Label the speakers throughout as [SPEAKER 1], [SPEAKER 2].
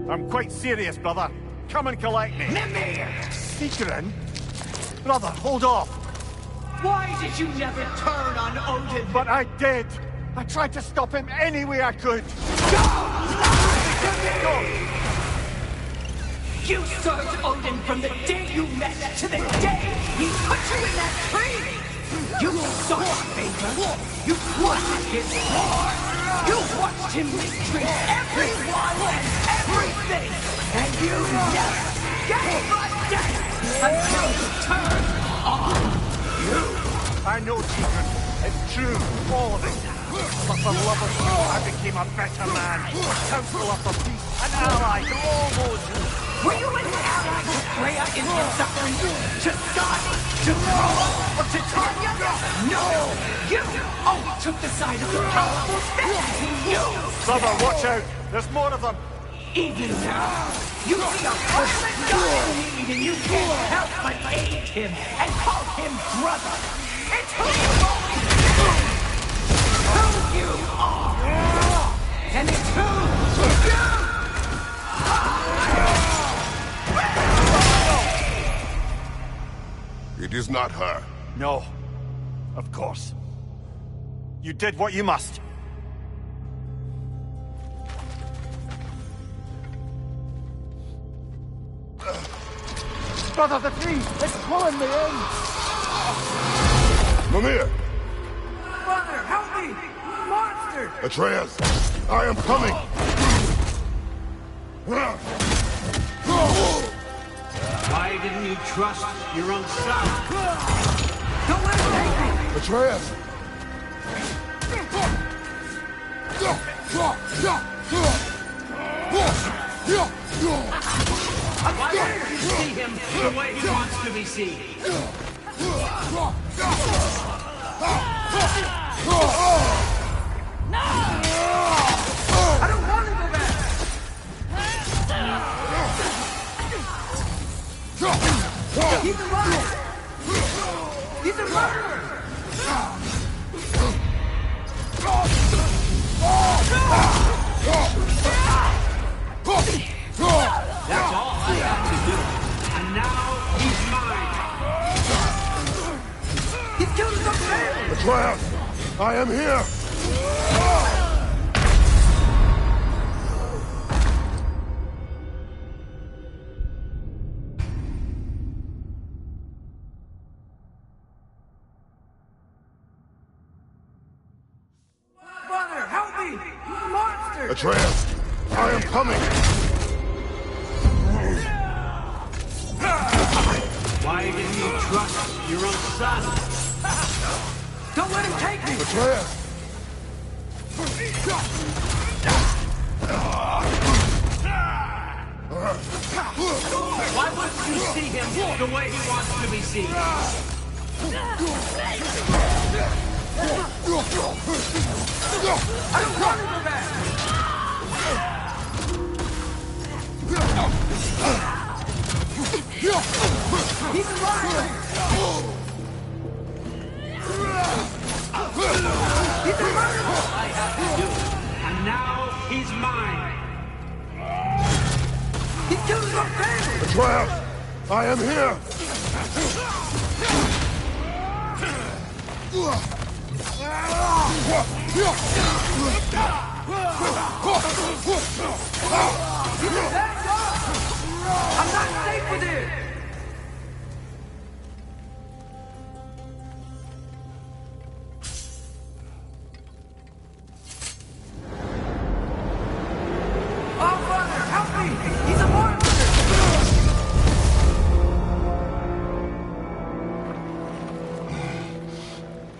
[SPEAKER 1] I'm quite serious, brother. Come and collect me.
[SPEAKER 2] Mimir!
[SPEAKER 1] Secret? Brother, hold off.
[SPEAKER 2] Why did you never turn on Odin?
[SPEAKER 1] But I did. I tried to stop him any way I could.
[SPEAKER 2] Don't lie to me! You served Odin from the day you met to the day he put you in that tree! You sought favor. You wanted his war. You watched him mistreat everyone and everything. And you never gave a damn until he turned on you.
[SPEAKER 1] I know, Secret. It's true. All of it. But for love of you, I became a better man. Counselor for peace. An ally to all those who...
[SPEAKER 2] Were you an ally to Freya in her suffering? To Scott? To Troll? Or to Tanya? No! You only took the side of the powerful and you!
[SPEAKER 1] Brother, watch out! There's more of them!
[SPEAKER 2] Even now, you see a person God in need and you can't help but aid him and call him brother! It's who you always been! Who you are! And it's who you
[SPEAKER 3] It is not her.
[SPEAKER 1] No. Of course. You did what you must. Brother, the tree! It's pulling me in!
[SPEAKER 3] Mimir!
[SPEAKER 2] Brother, help me! Monster!
[SPEAKER 3] Atreus! I am coming!
[SPEAKER 4] Why didn't you trust your own son?
[SPEAKER 2] Don't let him take me!
[SPEAKER 3] Atreus!
[SPEAKER 4] Why didn't you see him the way he wants to be seen?
[SPEAKER 2] I don't want to go back! He's alive! He's a murderer!
[SPEAKER 4] That's all I have to do. And now he's mine.
[SPEAKER 2] He's killed his own family!
[SPEAKER 3] Atreus! I am here!
[SPEAKER 2] Brother, help me! Monster!
[SPEAKER 3] Atreus! I am coming!
[SPEAKER 4] Why didn't you trust your own son?
[SPEAKER 2] Don't let him take me!
[SPEAKER 3] Atreus!
[SPEAKER 4] Why wouldn't you see him the way he wants to be seen?
[SPEAKER 2] I don't want to go back! He's alive! He's a murderer!
[SPEAKER 4] I have to do. And now he's mine.
[SPEAKER 2] He's killed his own family!
[SPEAKER 3] Atreus! I am here!
[SPEAKER 2] He's a bad dog! I'm not safe with him! Oh, brother, help me! He's a monster!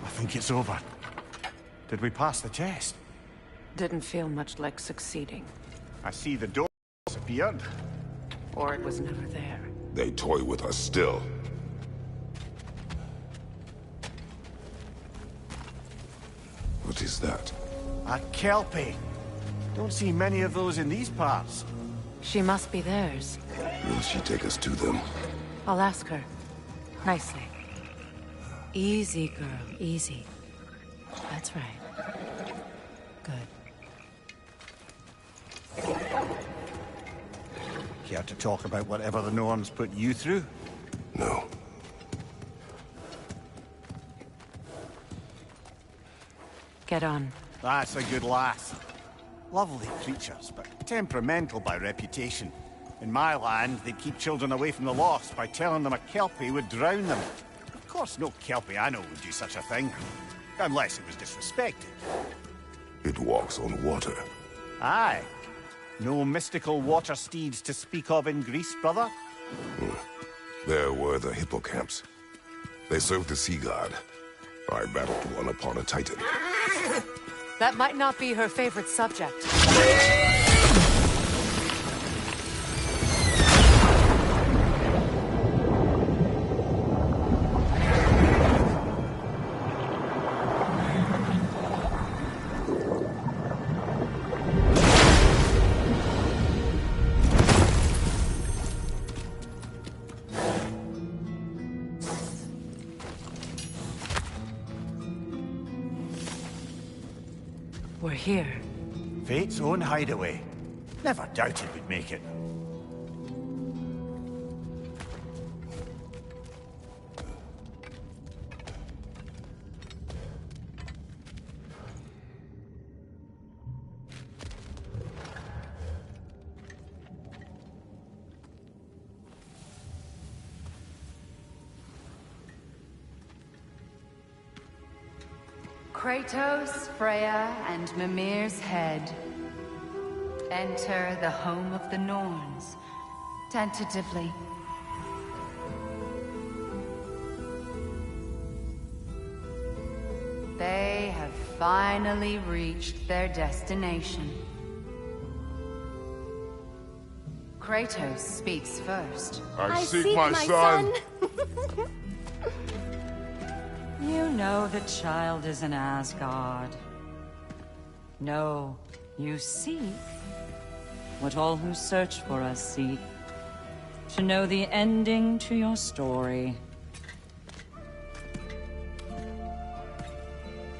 [SPEAKER 1] I think it's over. Did we pass the chest?
[SPEAKER 5] Didn't feel much like succeeding.
[SPEAKER 1] I see the door disappeared.
[SPEAKER 5] Or it was never there.
[SPEAKER 3] They toy with us still. What is that?
[SPEAKER 1] A Kelpie. Don't see many of those in these parts.
[SPEAKER 5] She must be theirs.
[SPEAKER 3] Will she take us to them?
[SPEAKER 5] I'll ask her. Nicely. Easy, girl. Easy. That's right. Good.
[SPEAKER 1] Care to talk about whatever the Norns put you through?
[SPEAKER 3] No.
[SPEAKER 5] Get on.
[SPEAKER 1] That's a good lass. Lovely creatures, but temperamental by reputation. In my land, they'd keep children away from the lost by telling them a Kelpie would drown them. Of course, no Kelpie I know would do such a thing. Unless it was disrespected.
[SPEAKER 3] It walks on water.
[SPEAKER 1] Aye. No mystical water steeds to speak of in Greece, brother?
[SPEAKER 3] There were the hippocamps. They served the sea god. I battled one upon a titan.
[SPEAKER 5] That might not be her favorite subject. We're here.
[SPEAKER 1] Fate's own hideaway. Never doubted we'd make it.
[SPEAKER 6] Kratos, Freya, and Mimir's head. Enter the home of the Norns, tentatively. They have finally reached their destination. Kratos speaks first.
[SPEAKER 3] I seek my son!
[SPEAKER 2] You know the child is in Asgard. No, you seek what all who search for us seek. To know the ending to your story.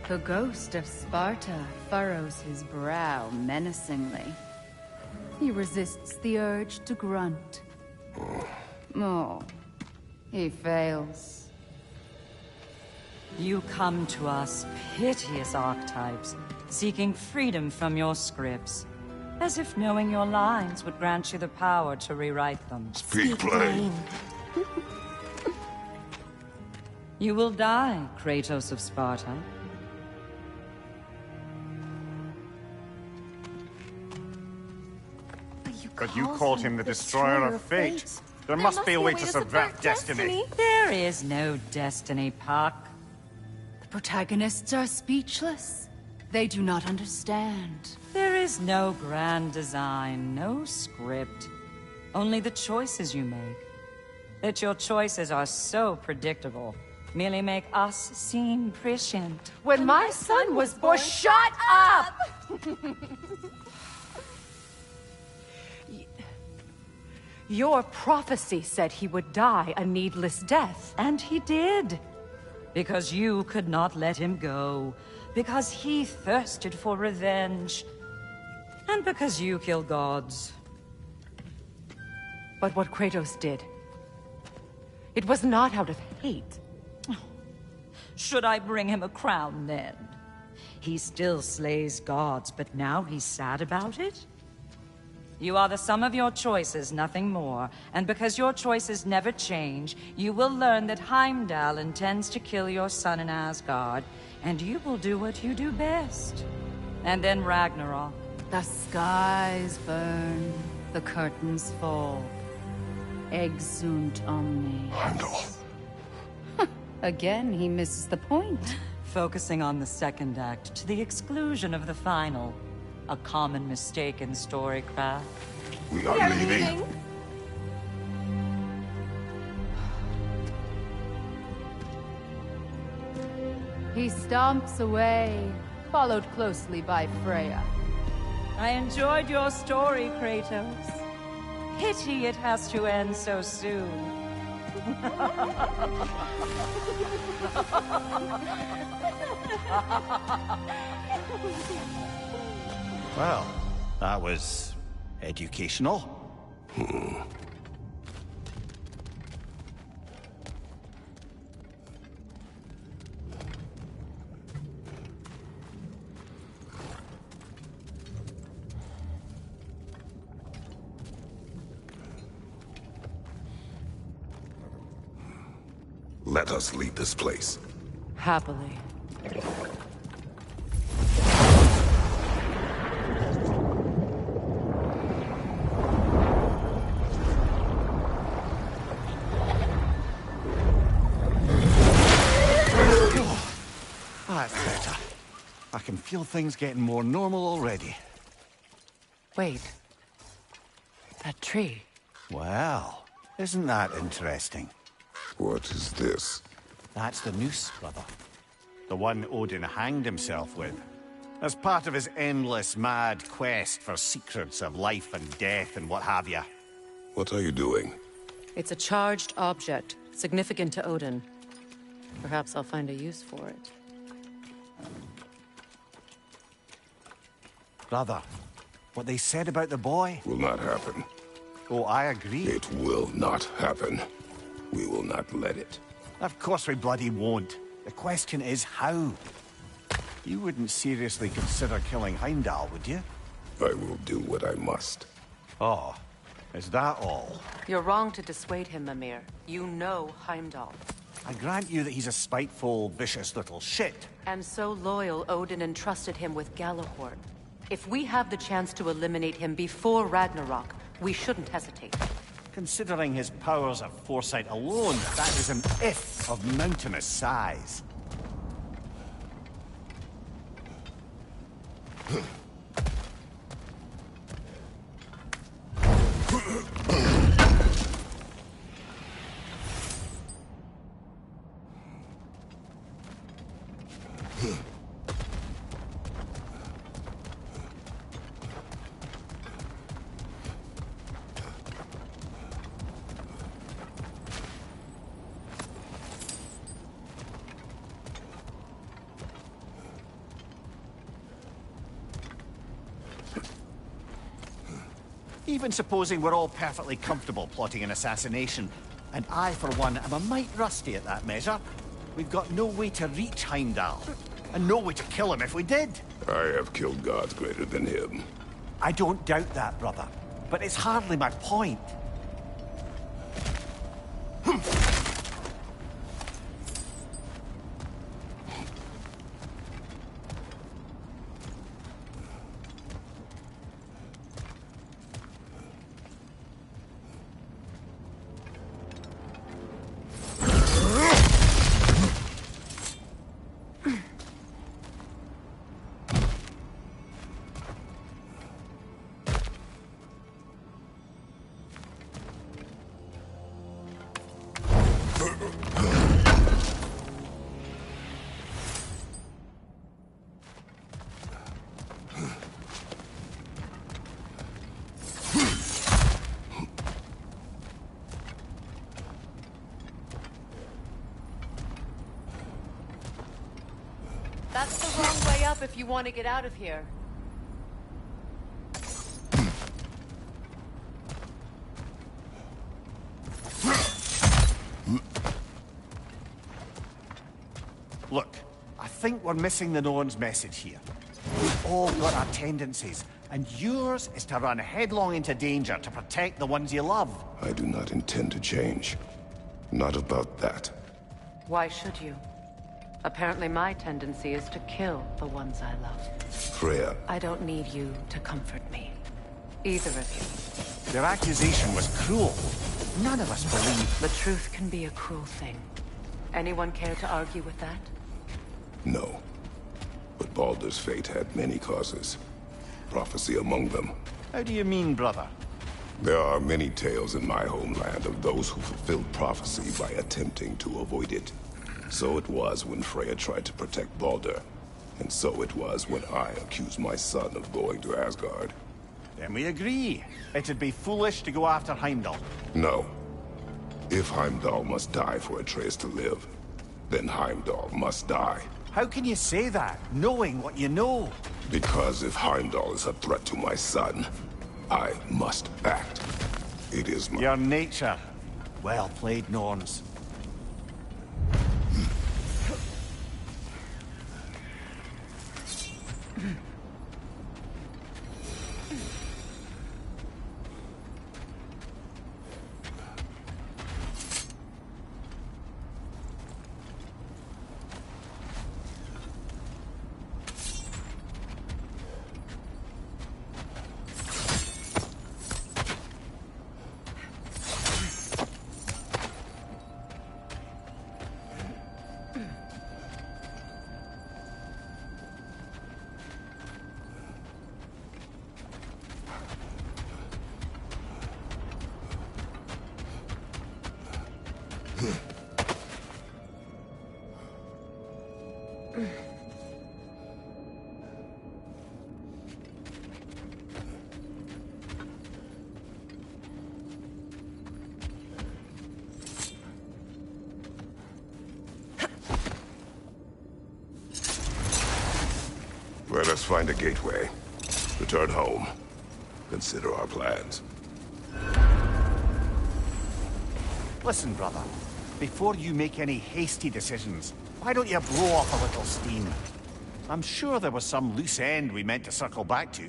[SPEAKER 6] The ghost of Sparta furrows his brow menacingly. He resists the urge to grunt. Oh, he fails.
[SPEAKER 2] You come to us, piteous archetypes, seeking freedom from your scripts. As if knowing your lines would grant you the power to rewrite them.
[SPEAKER 3] Speak plain.
[SPEAKER 2] You will die, Kratos of Sparta.
[SPEAKER 1] But you called him the Destroyer of Fate. There must be a way to subvert destiny.
[SPEAKER 2] There is no destiny, Puck.
[SPEAKER 6] The protagonists are speechless. They do not understand.
[SPEAKER 2] There is no grand design, no script. Only the choices you make. That your choices are so predictable, merely make us seem prescient.
[SPEAKER 5] When my son was born, shut up! Your prophecy said he would die a needless death.
[SPEAKER 2] And he did. Because you could not let him go. Because he thirsted for revenge. And because you kill gods.
[SPEAKER 5] But what Kratos did, it was not out of hate.
[SPEAKER 2] Should I bring him a crown then? He still slays gods, but now he's sad about it? You are the sum of your choices, nothing more. And because your choices never change, you will learn that Heimdall intends to kill your son in Asgard, and you will do what you do best. And then Ragnarok.
[SPEAKER 6] The skies burn, the curtains fall. Exunt omnes.
[SPEAKER 3] Heimdall.
[SPEAKER 6] Again, he misses the point.
[SPEAKER 2] Focusing on the second act to the exclusion of the final. A common mistake in storycraft.
[SPEAKER 3] We are leaving.
[SPEAKER 6] He stomps away, followed closely by Freya.
[SPEAKER 2] I enjoyed your story, Kratos. Pity it has to end so soon.
[SPEAKER 1] Well, that was educational.
[SPEAKER 3] Let us leave this place.
[SPEAKER 5] Happily.
[SPEAKER 1] That's better. I can feel things getting more normal already.
[SPEAKER 5] Wait. That tree.
[SPEAKER 1] Well, isn't that interesting?
[SPEAKER 3] What is this?
[SPEAKER 1] That's the noose, brother. The one Odin hanged himself with. As part of his endless, mad quest for secrets of life and death and what have you.
[SPEAKER 3] What are you doing?
[SPEAKER 5] It's a charged object, significant to Odin. Perhaps I'll find a use for it.
[SPEAKER 1] Brother, what they said about the boy?
[SPEAKER 3] Will not happen.
[SPEAKER 1] Oh, I agree.
[SPEAKER 3] It will not happen. We will not let it.
[SPEAKER 1] Of course we bloody won't. The question is how? You wouldn't seriously consider killing Heimdall, would you?
[SPEAKER 3] I will do what I must.
[SPEAKER 1] Oh, is that all?
[SPEAKER 5] You're wrong to dissuade him, Mimir. You know Heimdall.
[SPEAKER 1] I grant you that he's a spiteful, vicious little shit.
[SPEAKER 5] And so loyal, Odin entrusted him with Galahorn. If we have the chance to eliminate him before Ragnarok, we shouldn't hesitate.
[SPEAKER 1] Considering his powers of foresight alone, that is an if of mountainous size. Even supposing we're all perfectly comfortable plotting an assassination, and I, for one, am a mite rusty at that measure, we've got no way to reach Heimdall, and no way to kill him if we did.
[SPEAKER 3] I have killed gods greater than him.
[SPEAKER 1] I don't doubt that, brother, but it's hardly my point.
[SPEAKER 5] That's the wrong way up if you want to get out of here.
[SPEAKER 1] Look, I think we're missing the Norn's message here. We've all got our tendencies, and yours is to run headlong into danger to protect the ones you love.
[SPEAKER 3] I do not intend to change. Not about that.
[SPEAKER 5] Why should you? Apparently my tendency is to kill the ones I love.
[SPEAKER 3] Freya,
[SPEAKER 5] I don't need you to comfort me. Either of you.
[SPEAKER 1] Their accusation was cruel. None of us believe.
[SPEAKER 5] The truth can be a cruel thing. Anyone care to argue with that?
[SPEAKER 3] no. But Baldur's fate had many causes. Prophecy among them.
[SPEAKER 1] How do you mean, brother?
[SPEAKER 3] There are many tales in my homeland of those who fulfilled prophecy by attempting to avoid it. So it was when Freya tried to protect Baldur. And so it was when I accused my son of going to Asgard.
[SPEAKER 1] Then we agree. It'd be foolish to go after Heimdall.
[SPEAKER 3] No. If Heimdall must die for Atreus to live, then Heimdall must die.
[SPEAKER 1] How can you say that, knowing what you know?
[SPEAKER 3] Because if Heimdall is a threat to my son, I must act. It is my...
[SPEAKER 1] Your nature. Well played, Norns.
[SPEAKER 3] Let us find a gateway. Return home. Consider our plans.
[SPEAKER 1] Listen, brother. Before you make any hasty decisions, why don't you blow off a little steam? I'm sure there was some loose end we meant to circle back to.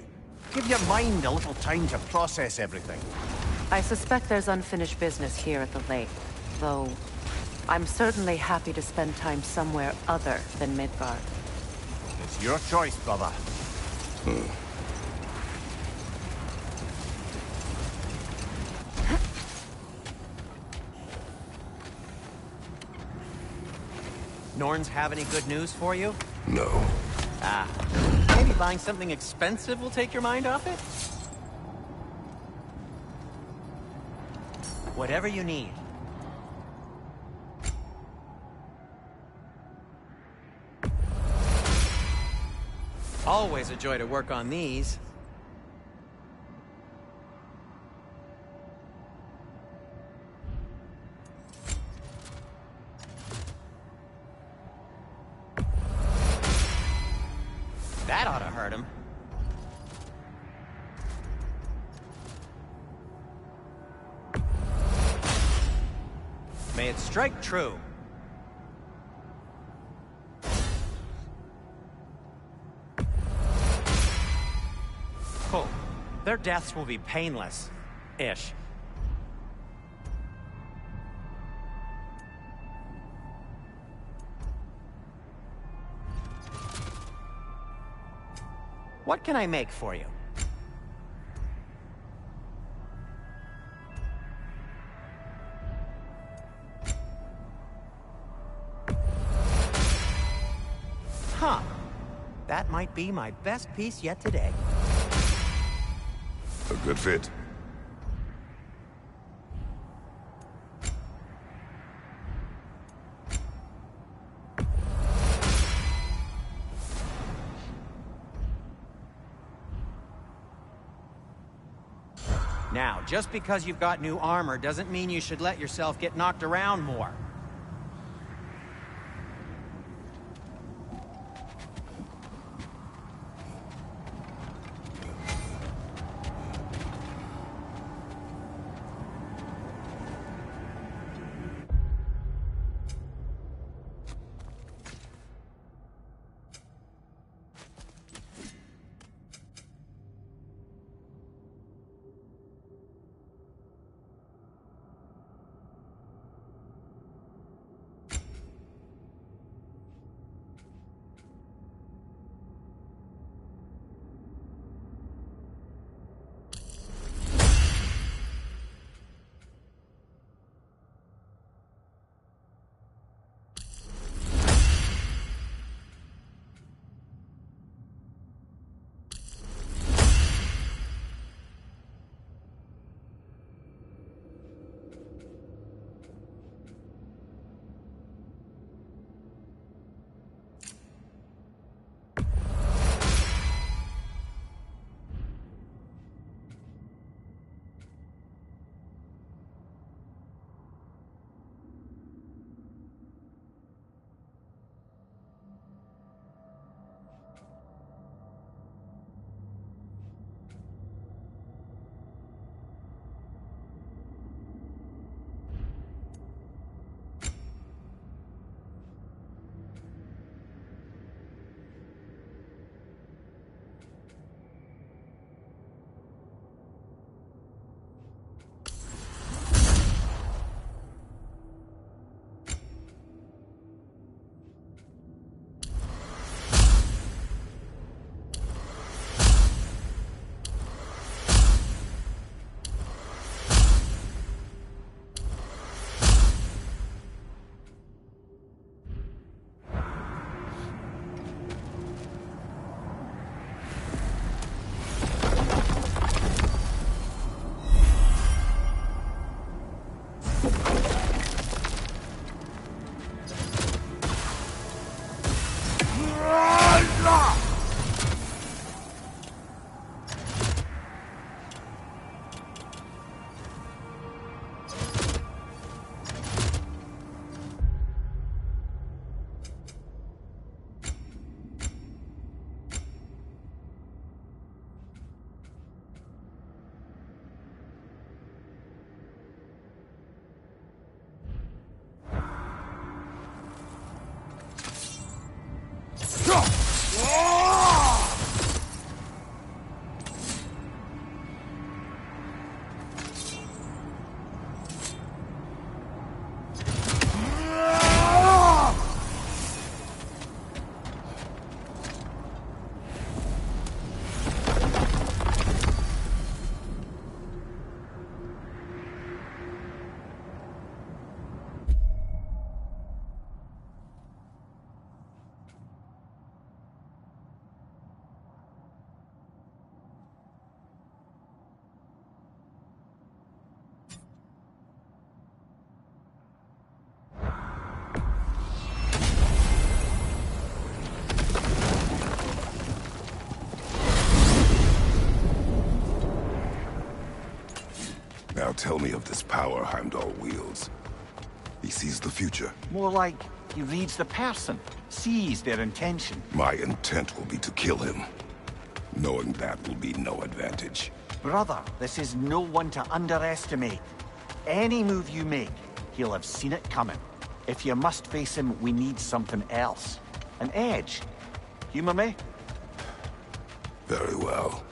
[SPEAKER 1] Give your mind a little time to process everything.
[SPEAKER 5] I suspect there's unfinished business here at the lake, though I'm certainly happy to spend time somewhere other than Midgard.
[SPEAKER 1] It's your choice, brother.
[SPEAKER 4] Norns have any good news for you?
[SPEAKER 3] No.
[SPEAKER 4] Ah, maybe buying something expensive will take your mind off it? Whatever you need. Always a joy to work on these. That ought to hurt him. May it strike true. Cool. Their deaths will be painless-ish. What can I make for you? Huh. That might be my best piece yet today.
[SPEAKER 3] A good fit.
[SPEAKER 4] Now, just because you've got new armor doesn't mean you should let yourself get knocked around more.
[SPEAKER 3] Now tell me of this power Heimdall wields. He sees the future.
[SPEAKER 1] More like he reads the person, sees their intention.
[SPEAKER 3] My intent will be to kill him. Knowing that will be no advantage.
[SPEAKER 1] Brother, this is no one to underestimate. Any move you make, he'll have seen it coming. If you must face him, we need something else. An edge. Humor me?
[SPEAKER 3] Very well.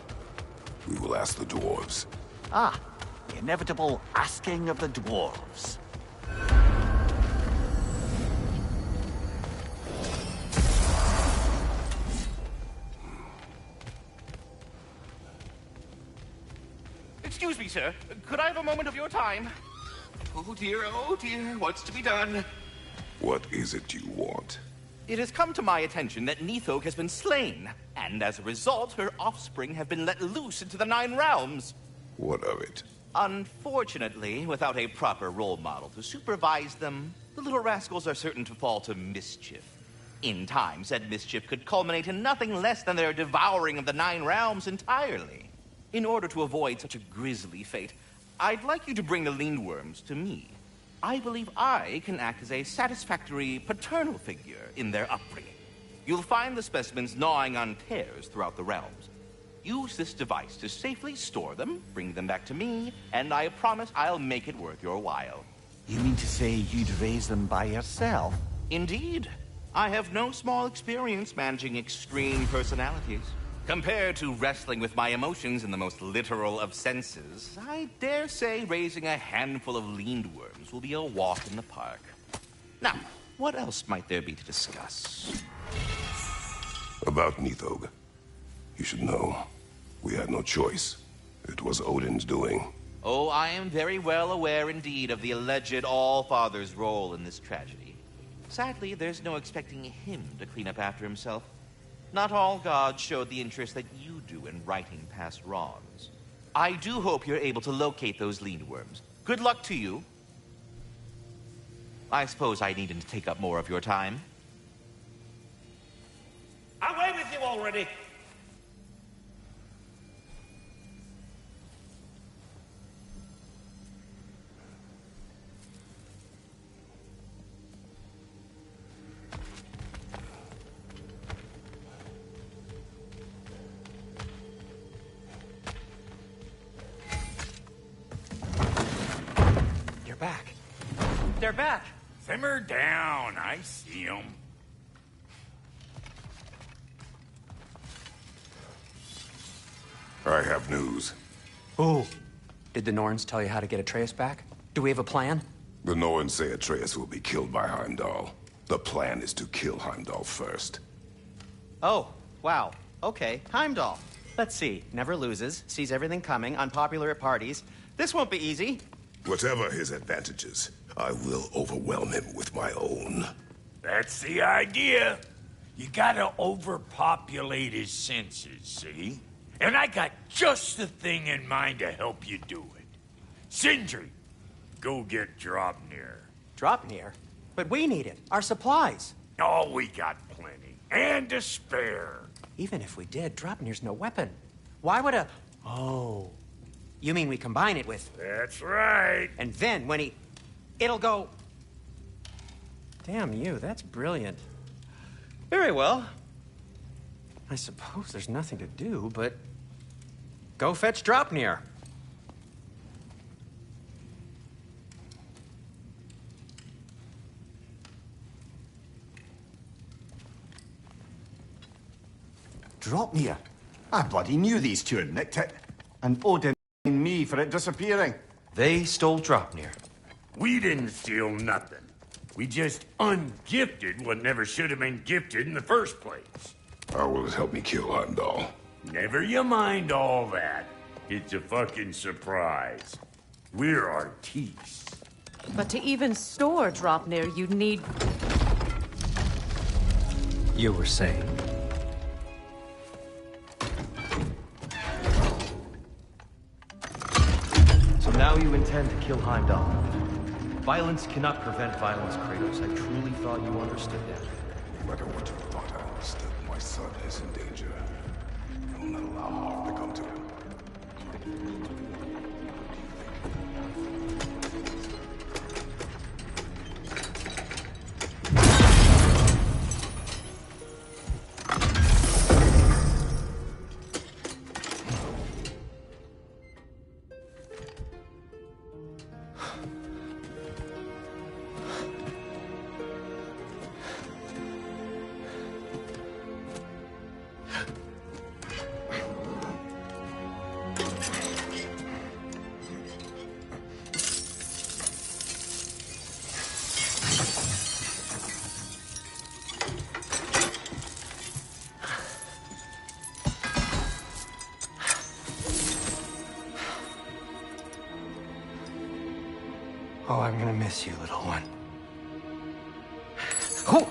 [SPEAKER 3] We will ask the dwarves.
[SPEAKER 1] Ah, the inevitable asking of the dwarves.
[SPEAKER 7] Excuse me, sir. Could I have a moment of your time? Oh dear, what's to be done?
[SPEAKER 3] What is it you want?
[SPEAKER 7] It has come to my attention that Nithog has been slain, and as a result, her offspring have been let loose into the Nine Realms.
[SPEAKER 3] What of it?
[SPEAKER 7] Unfortunately, without a proper role model to supervise them, the little rascals are certain to fall to mischief. In time, said mischief could culminate in nothing less than their devouring of the Nine Realms entirely. In order to avoid such a grisly fate, I'd like you to bring the Lindworms to me. I believe I can act as a satisfactory paternal figure in their upbringing. You'll find the specimens gnawing on tears throughout the realms. Use this device to safely store them, bring them back to me, and I promise I'll make it worth your while.
[SPEAKER 1] You mean to say you'd raise them by yourself?
[SPEAKER 7] Indeed. I have no small experience managing extreme personalities. Compared to wrestling with my emotions in the most literal of senses, I dare say raising a handful of Lindworms will be a walk in the park. Now, what else might there be to discuss?
[SPEAKER 3] About Nithog. You should know, we had no choice. It was Odin's doing.
[SPEAKER 7] Oh, I am very well aware indeed of the alleged All-Father's role in this tragedy. Sadly, there's no expecting him to clean up after himself. Not all gods showed the interest that you do in righting past wrongs. I do hope you're able to locate those Lindworms. Good luck to you. I suppose I needn't to take up more of your time.
[SPEAKER 8] Away with you already!
[SPEAKER 4] Back. They're back.
[SPEAKER 8] Simmer down. I see them.
[SPEAKER 3] I have news.
[SPEAKER 4] Oh. Did the Norns tell you how to get Atreus back? Do we have a plan?
[SPEAKER 3] The Norns say Atreus will be killed by Heimdall. The plan is to kill Heimdall first.
[SPEAKER 4] Oh, wow. Okay, Heimdall. Let's see. Never loses, sees everything coming, unpopular at parties. This won't be easy.
[SPEAKER 3] Whatever his advantages, I will overwhelm him with my own.
[SPEAKER 8] That's the idea. You gotta overpopulate his senses, see? And I got just the thing in mind to help you do it. Sindri, go get Draupnir.
[SPEAKER 4] Draupnir? But we need it. Our supplies.
[SPEAKER 8] Oh, we got plenty. And to spare.
[SPEAKER 4] Even if we did, Draupnir's no weapon. Why would a... Oh... You mean we combine it with...
[SPEAKER 8] That's right.
[SPEAKER 4] And then when he... It'll go... Damn you, that's brilliant. Very well. I suppose there's nothing to do, but... Go fetch Draupnir.
[SPEAKER 1] Draupnir? I bloody knew these two had nicked it. And Odin and me for it disappearing.
[SPEAKER 9] They stole Draupnir.
[SPEAKER 8] We didn't steal nothing. We just ungifted what never should have been gifted in the first place.
[SPEAKER 3] How will it help me kill Heimdall?
[SPEAKER 8] Never you mind all that. It's a fucking surprise. We're artistes.
[SPEAKER 5] But to even store Draupnir, you'd need...
[SPEAKER 9] You were saying? So now you intend to kill Heimdall. Violence cannot prevent violence, Kratos. I truly thought you understood that.
[SPEAKER 3] No matter what you thought I understood, my son is in danger. I will not allow harm to come to him.
[SPEAKER 4] Oh, I'm gonna miss you, little one. Oh.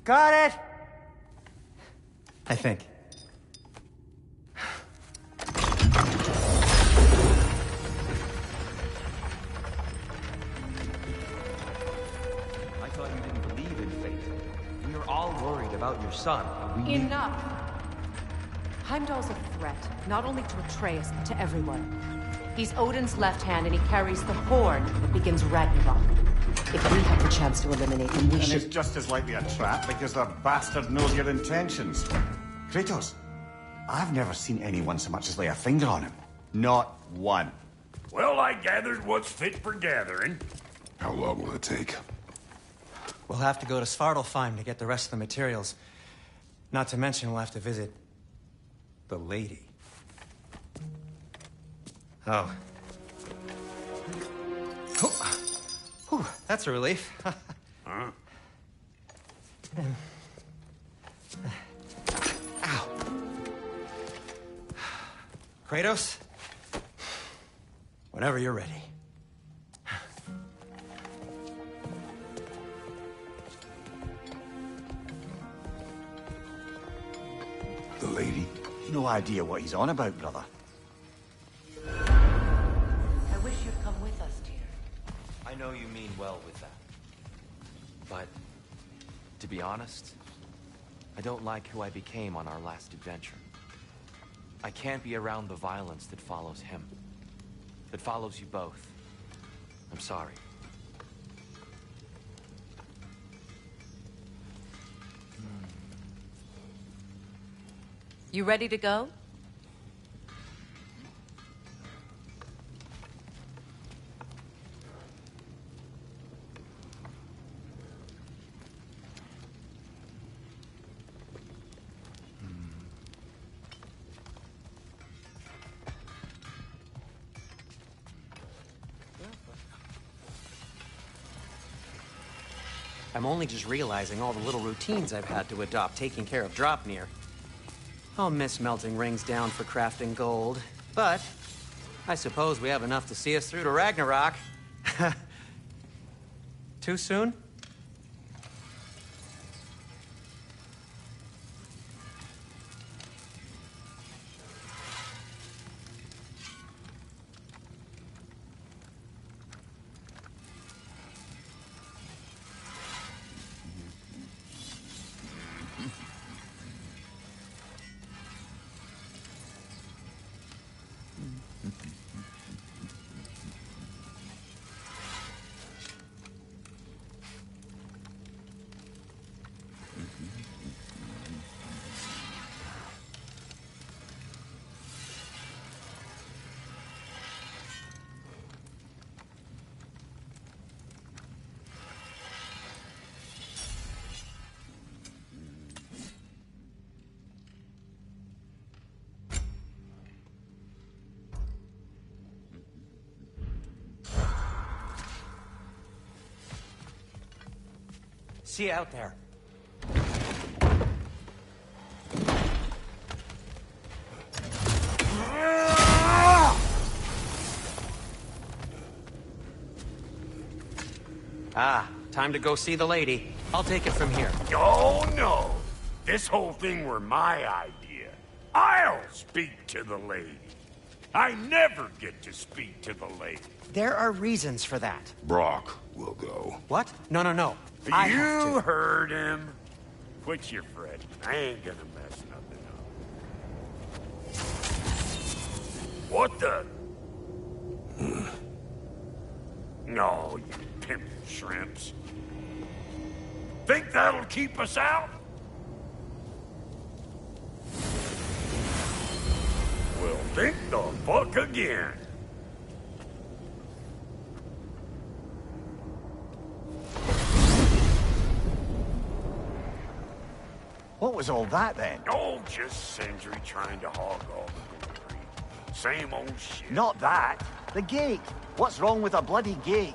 [SPEAKER 4] Got it! I think.
[SPEAKER 9] I thought you didn't believe in fate. We were all worried about your son. We
[SPEAKER 5] Enough! Heimdall's a threat, not only to Atreus, but to everyone. He's Odin's left hand, and he carries the horn that begins Ragnarok. If we have the chance to eliminate him, we
[SPEAKER 1] And
[SPEAKER 5] should...
[SPEAKER 1] it's just as likely a trap because the bastard knows your intentions. Kratos, I've never seen anyone so much as lay a finger on him. Not one.
[SPEAKER 8] Well, I gathered what's fit for gathering.
[SPEAKER 3] How long will it take?
[SPEAKER 4] We'll have to go to Svartalfheim to get the rest of the materials. Not to mention we'll have to visit... the lady. Oh. Whew, that's a relief.
[SPEAKER 8] Huh?
[SPEAKER 4] Ow. Kratos? Whenever you're ready.
[SPEAKER 3] The lady?
[SPEAKER 1] No idea what he's on about, brother.
[SPEAKER 5] I wish you'd come with us, dear.
[SPEAKER 9] I know you mean well with that. But, to be honest, I don't like who I became on our last adventure. I can't be around the violence that follows him. That follows you both. I'm sorry.
[SPEAKER 5] You ready to go?
[SPEAKER 4] I'm only just realizing all the little routines I've had to adopt taking care of Dropnir. I'll miss melting rings down for crafting gold, but I suppose we have enough to see us through to Ragnarok. Too soon? See you out there. Ah, time to go see the lady. I'll take it from here.
[SPEAKER 8] Oh, no. This whole thing were my idea. I'll speak to the lady. I never get to speak to the lady.
[SPEAKER 4] There are reasons for that.
[SPEAKER 3] Brock will go.
[SPEAKER 4] What? No, no, no. I have
[SPEAKER 8] You
[SPEAKER 4] to.
[SPEAKER 8] heard him. Quit your fretting. I ain't gonna mess nothing up. What the? No, you pimp shrimps. Think that'll keep us out? Well, think the fuck again.
[SPEAKER 1] What was all that then?
[SPEAKER 8] Oh, just Sindri trying to hog all the glory. Same old shit.
[SPEAKER 1] Not that. The gate. What's wrong with a bloody gate?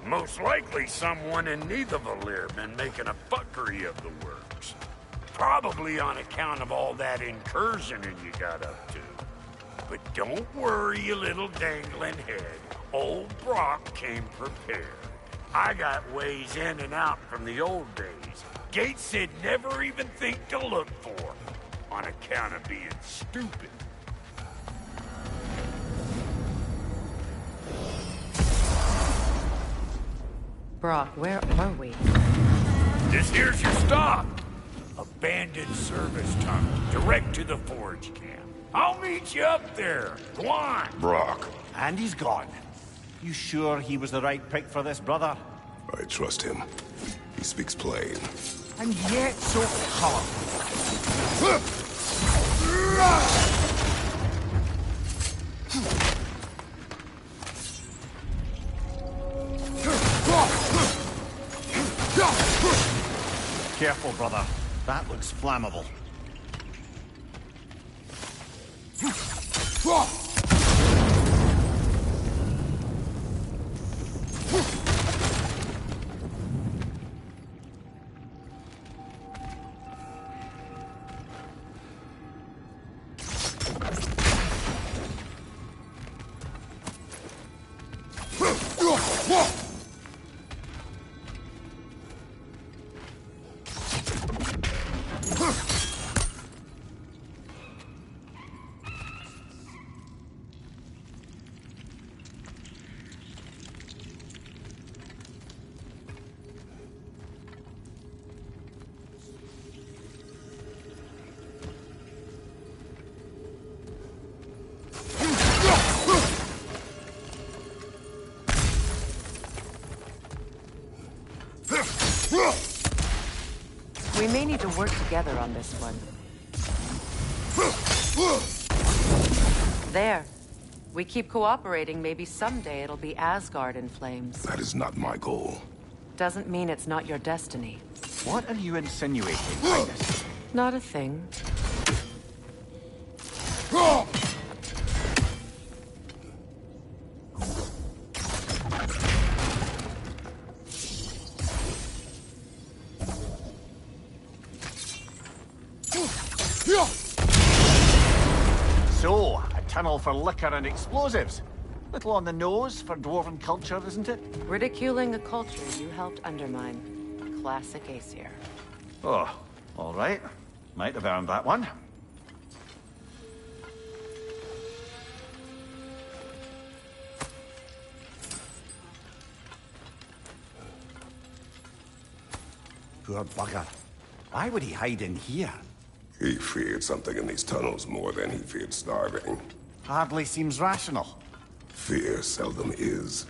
[SPEAKER 8] Most likely someone in Nidavellir been making a fuckery of the works. Probably on account of all that incursioning you got up to. But don't worry, you little dangling head. Old Brock came prepared. I got ways in and out from the old days. Gates said never even think to look for, on account of being stupid.
[SPEAKER 5] Brock, where are we?
[SPEAKER 8] This here's your stop. Abandoned service tunnel, direct to the forge camp. I'll meet you up there. Go on.
[SPEAKER 3] Brock,
[SPEAKER 1] And he's gone. You sure he was the right pick for this, brother?
[SPEAKER 3] I trust him. He speaks plain.
[SPEAKER 1] And yet so colorful. Careful, brother. That looks flammable.
[SPEAKER 5] We may need to work together on this one. There. We keep cooperating, maybe someday it'll be Asgard in flames.
[SPEAKER 3] That is not my goal.
[SPEAKER 5] Doesn't mean it's not your destiny.
[SPEAKER 1] What are you insinuating, Highness?
[SPEAKER 5] Not a thing.
[SPEAKER 1] So, a tunnel for liquor and explosives. Little on the nose for dwarven culture, isn't it?
[SPEAKER 5] Ridiculing a culture you helped undermine. Classic Aesir.
[SPEAKER 1] Oh, all right. Might have earned that one. Poor bugger. Why would he hide in here?
[SPEAKER 3] He feared something in these tunnels more than he feared starving.
[SPEAKER 1] Hardly seems rational.
[SPEAKER 3] Fear seldom is.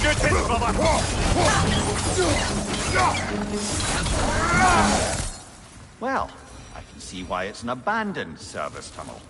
[SPEAKER 1] Good hit, brother! Well, I can see why it's an abandoned service tunnel.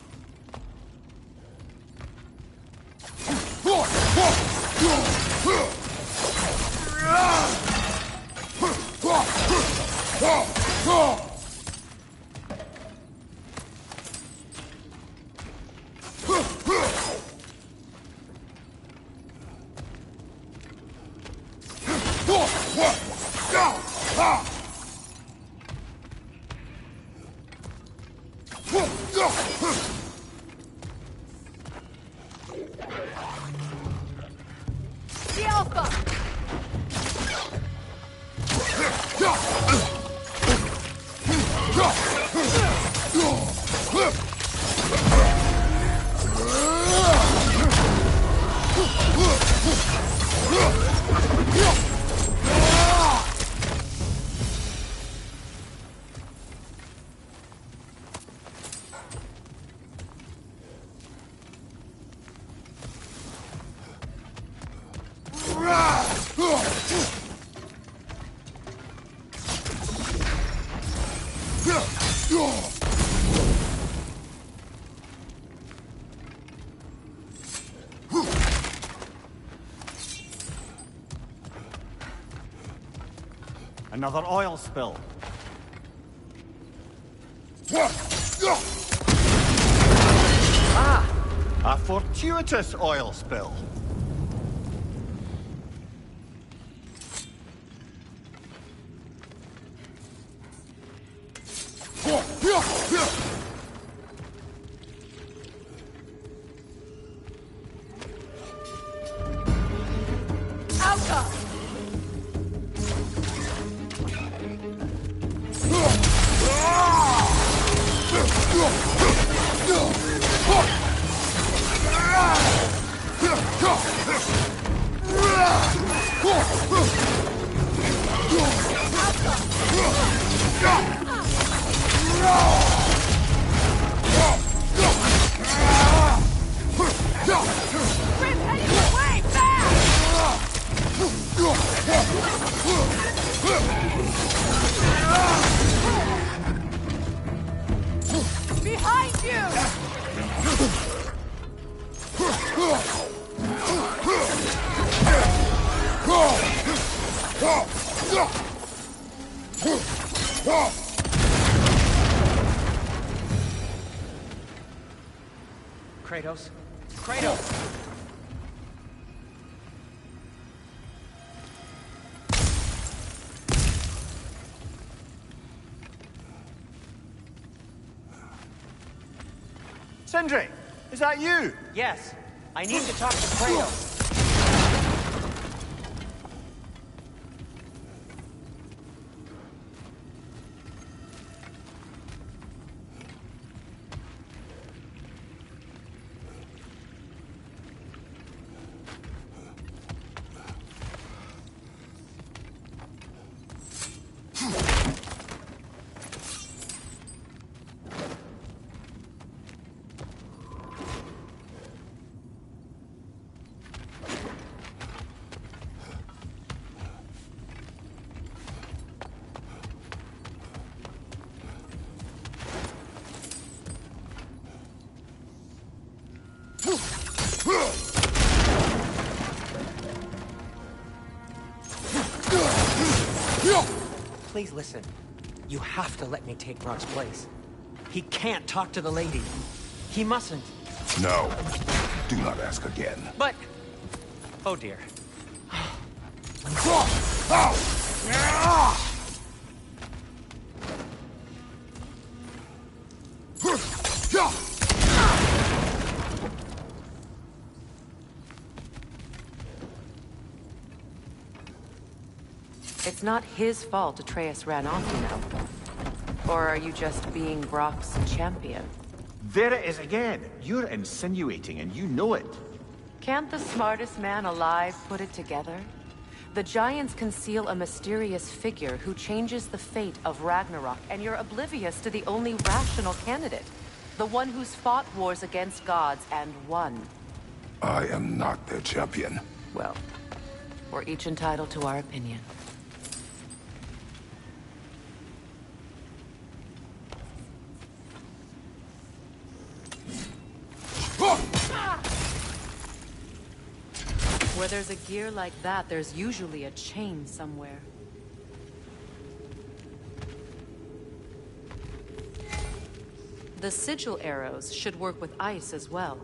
[SPEAKER 1] Another oil spill. A fortuitous oil spill.
[SPEAKER 6] Behind you!
[SPEAKER 4] Kratos? Kratos!
[SPEAKER 1] Sindri, is that you?
[SPEAKER 4] Yes, I need to talk to Kratos. Please listen. You have to let me take Rock's place. He can't talk to the lady. He mustn't.
[SPEAKER 3] No. Do not ask again.
[SPEAKER 4] But... oh dear.
[SPEAKER 5] It's not his fault Atreus ran off, you know. Or are you just being Brock's champion?
[SPEAKER 1] There it is again. You're insinuating and you know it.
[SPEAKER 5] Can't the smartest man alive put it together? The Giants conceal a mysterious figure who changes the fate of Ragnarok, and you're oblivious to the only rational candidate. The one who's fought wars against gods and won.
[SPEAKER 3] I am not their champion.
[SPEAKER 5] Well, we're each entitled to our opinion. Where there's a gear like that, there's usually a chain somewhere. The sigil arrows should work with ice as well.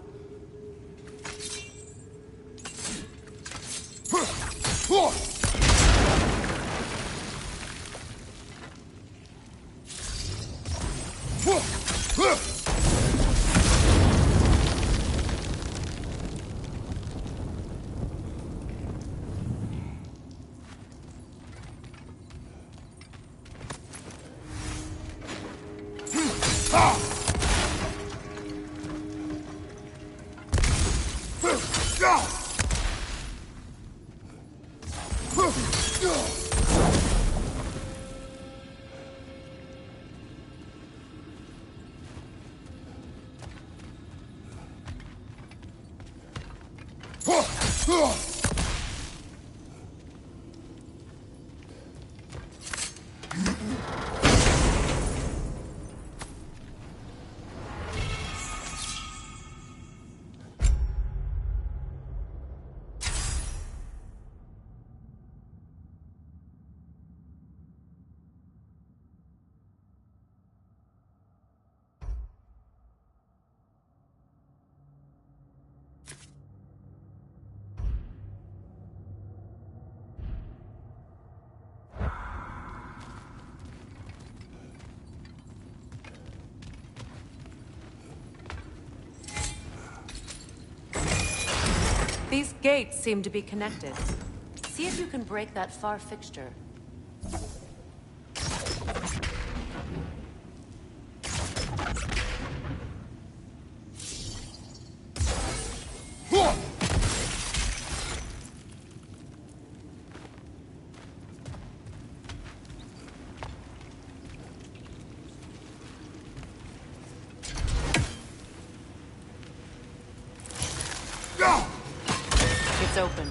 [SPEAKER 5] These gates seem to be connected. See if you can break that far fixture. It's open.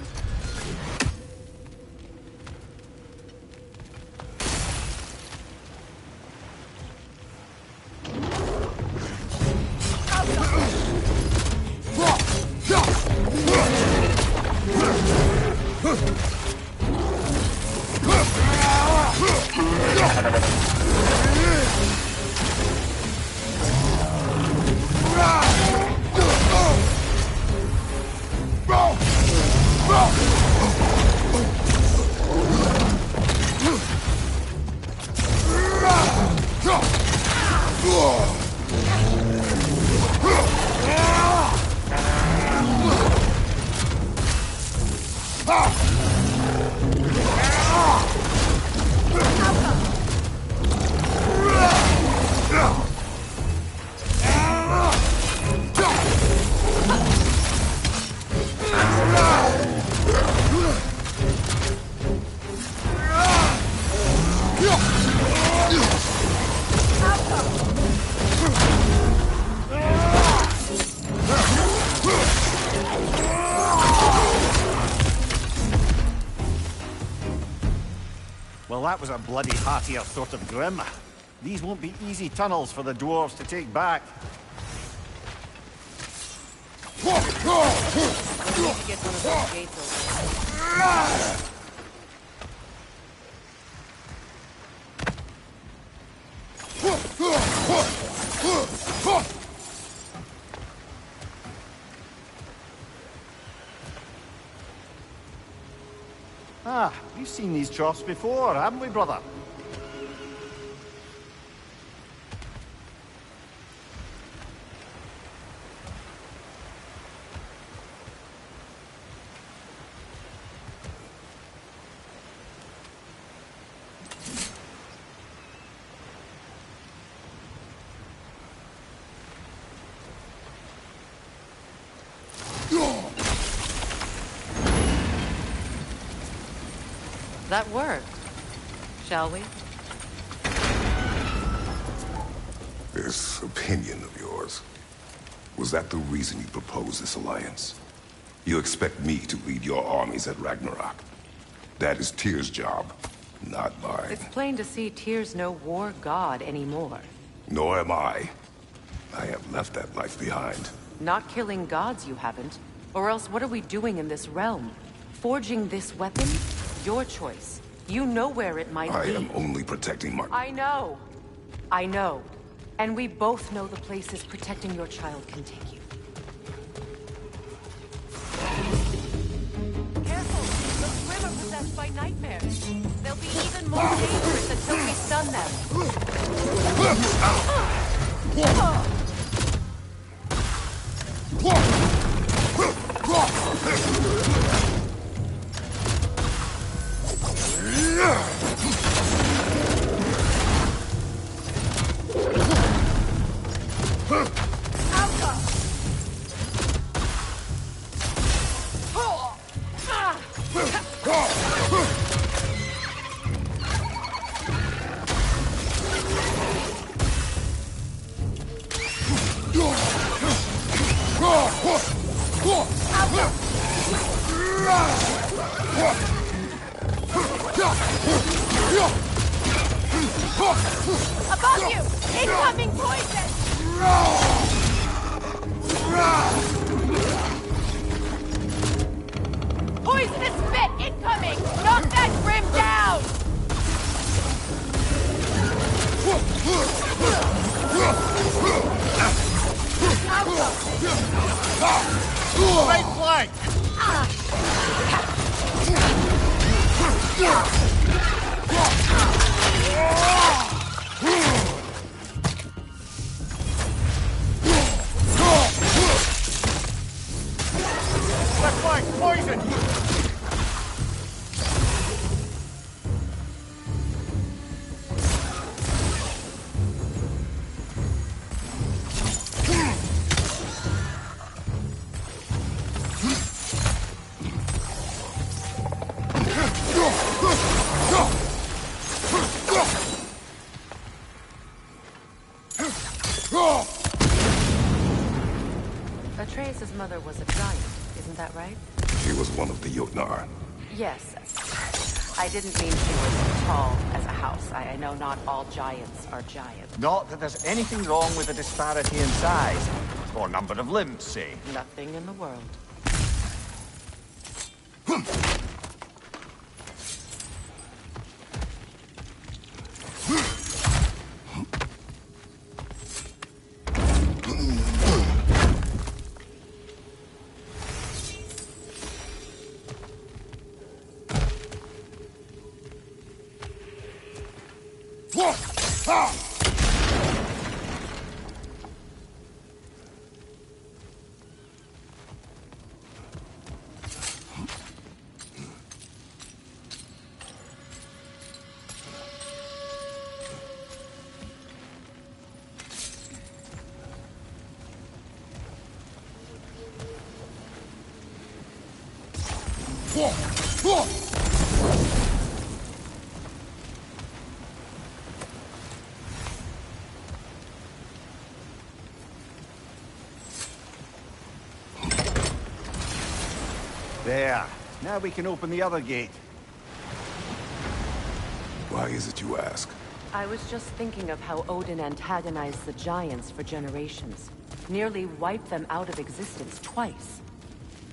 [SPEAKER 1] Well, that was a bloody heartier sort of grim. These won't be easy tunnels for the dwarves to take back.
[SPEAKER 5] We need to get one of those gates open.
[SPEAKER 1] Ah, we've seen these troughs before, haven't we, brother?
[SPEAKER 5] That worked. Shall we?
[SPEAKER 3] This opinion of yours, was that the reason you proposed this alliance? You expect me to lead your armies at Ragnarok? That is Tyr's job, not mine.
[SPEAKER 5] It's plain to see Tyr's no war god anymore.
[SPEAKER 3] Nor am I. I have left that life behind.
[SPEAKER 5] Not killing gods, you haven't. Or else what are we doing in this realm? Forging this weapon? Your choice. You know where it might be.
[SPEAKER 3] I am only protecting my...
[SPEAKER 5] I know. I know. And we both know the places protecting your child can take you. Careful! Those Grim are possessed by nightmares. They'll be even more dangerous until we stun them. Above you! Incoming poison! Poisonous spit incoming! Knock that Grim down!
[SPEAKER 1] Right flank! Left flank! Poison!
[SPEAKER 5] Atreus' mother was a giant, isn't that right?
[SPEAKER 3] She was one of the Jotnar.
[SPEAKER 5] Yes. I didn't mean she was tall as a house. I know not all giants are giants.
[SPEAKER 1] Not that there's anything wrong with the disparity in size. Or number of limbs, say.
[SPEAKER 5] Nothing in the world.
[SPEAKER 1] There. Now we can open the other gate.
[SPEAKER 3] Why is it you ask?
[SPEAKER 5] I was just thinking of how Odin antagonized the giants for generations. Nearly wiped them out of existence twice.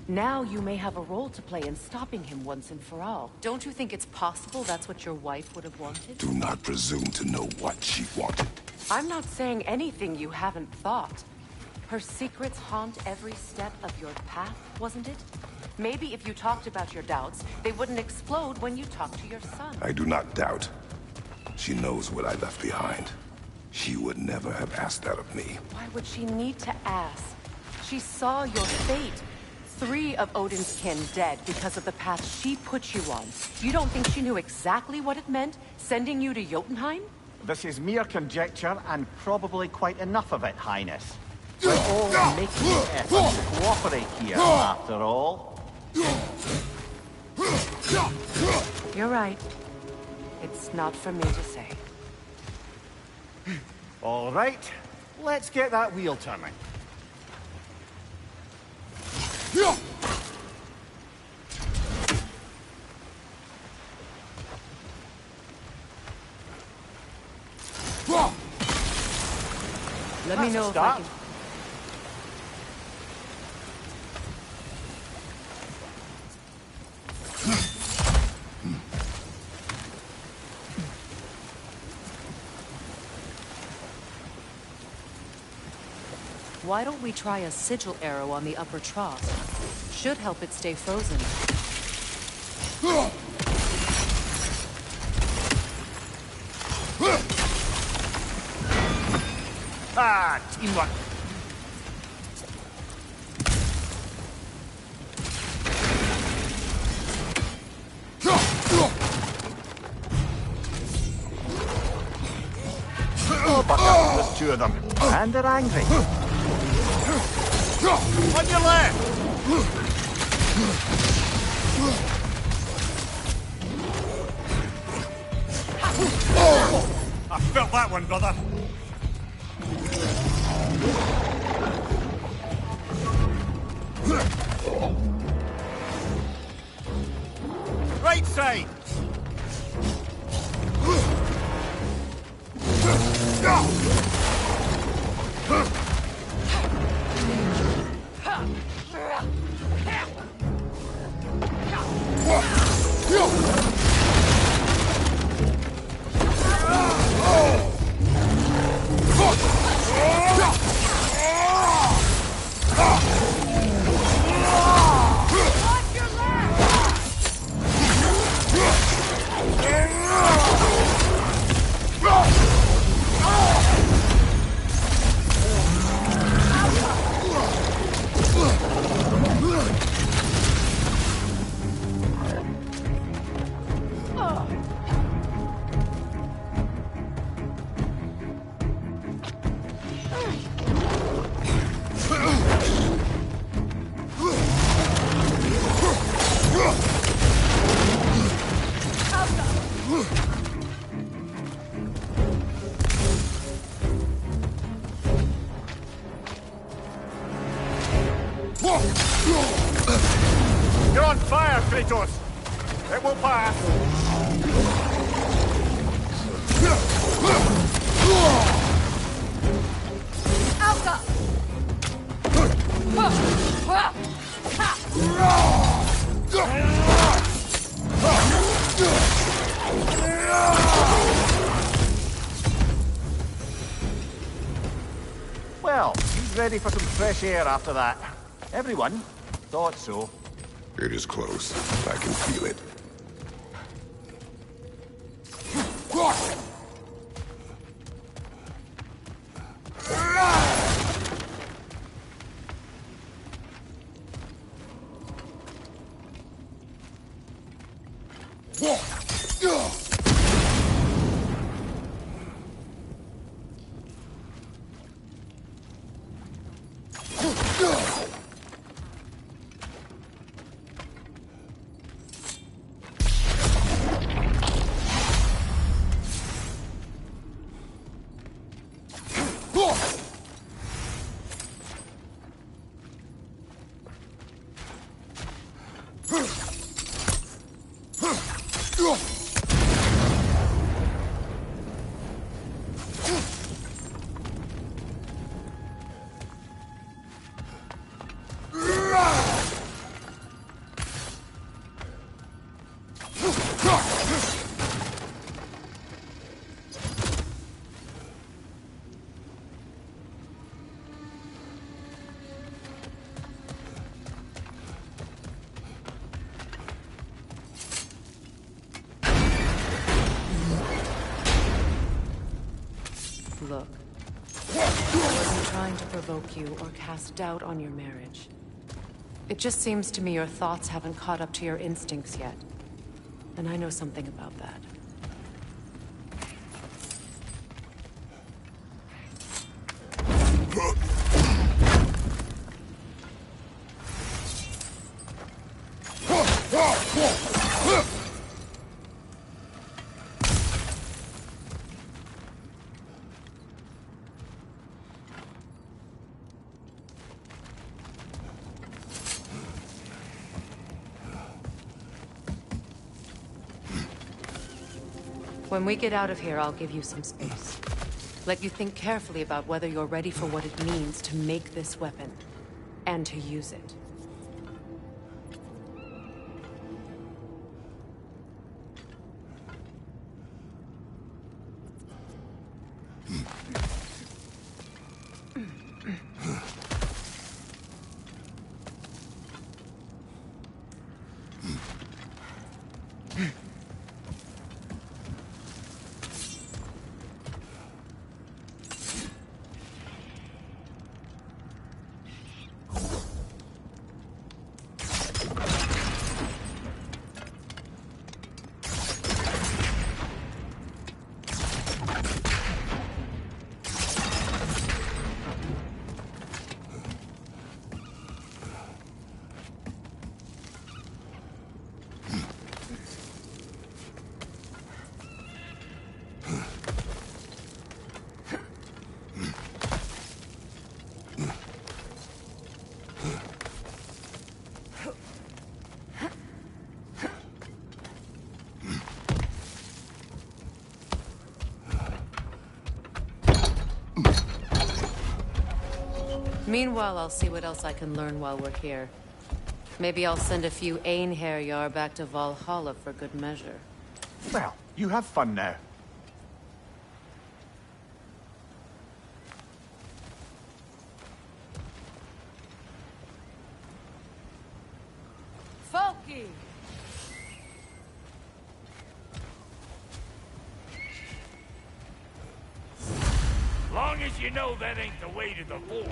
[SPEAKER 5] Now you may have a role to play in stopping him once and for all. Don't you think it's possible that's what your wife would have wanted?
[SPEAKER 3] Do not presume to know what she wanted.
[SPEAKER 5] I'm not saying anything you haven't thought. Her secrets haunt every step of your path, wasn't it? Maybe if you talked about your doubts, they wouldn't explode when you talked to your son.
[SPEAKER 3] I do not doubt. She knows what I left behind. She would never have asked that of me.
[SPEAKER 5] Why would she need to ask? She saw your fate. 3 of Odin's kin dead because of the path she put you on. You don't think she knew exactly what it meant, sending you to Jotunheim?
[SPEAKER 1] This is mere conjecture, and probably quite enough of it, Highness. We're all making an effort to cooperate here, after all.
[SPEAKER 5] You're right. It's not for me to say.
[SPEAKER 1] All right, let's get that wheel turning.
[SPEAKER 5] Let me know if I
[SPEAKER 1] Stop.
[SPEAKER 5] can... Why don't we try a sigil arrow on the upper trough? Should help it stay frozen.
[SPEAKER 1] Ah, teamwork. Oh, but there's 2 of them, and they're angry. On your left! I felt that one, brother. Right side! Kratos! It will pass!
[SPEAKER 6] Alpha!
[SPEAKER 1] Well, he's ready for some fresh air after that. Everyone thought so.
[SPEAKER 3] It is close. I can feel it.
[SPEAKER 5] Look, I wasn't trying to provoke you or cast doubt on your marriage. It just seems to me your thoughts haven't caught up to your instincts yet. And I know something about that. When we get out of here, I'll give you some space. Let you think carefully about whether you're ready for what it means to make this weapon, and to use it. Meanwhile, I'll see what else I can learn while we're here. Maybe I'll send a few Einherjar back to Valhalla for good measure.
[SPEAKER 1] Well, you have fun now.
[SPEAKER 6] Falky!
[SPEAKER 8] Long as you know that ain't the way to the forge.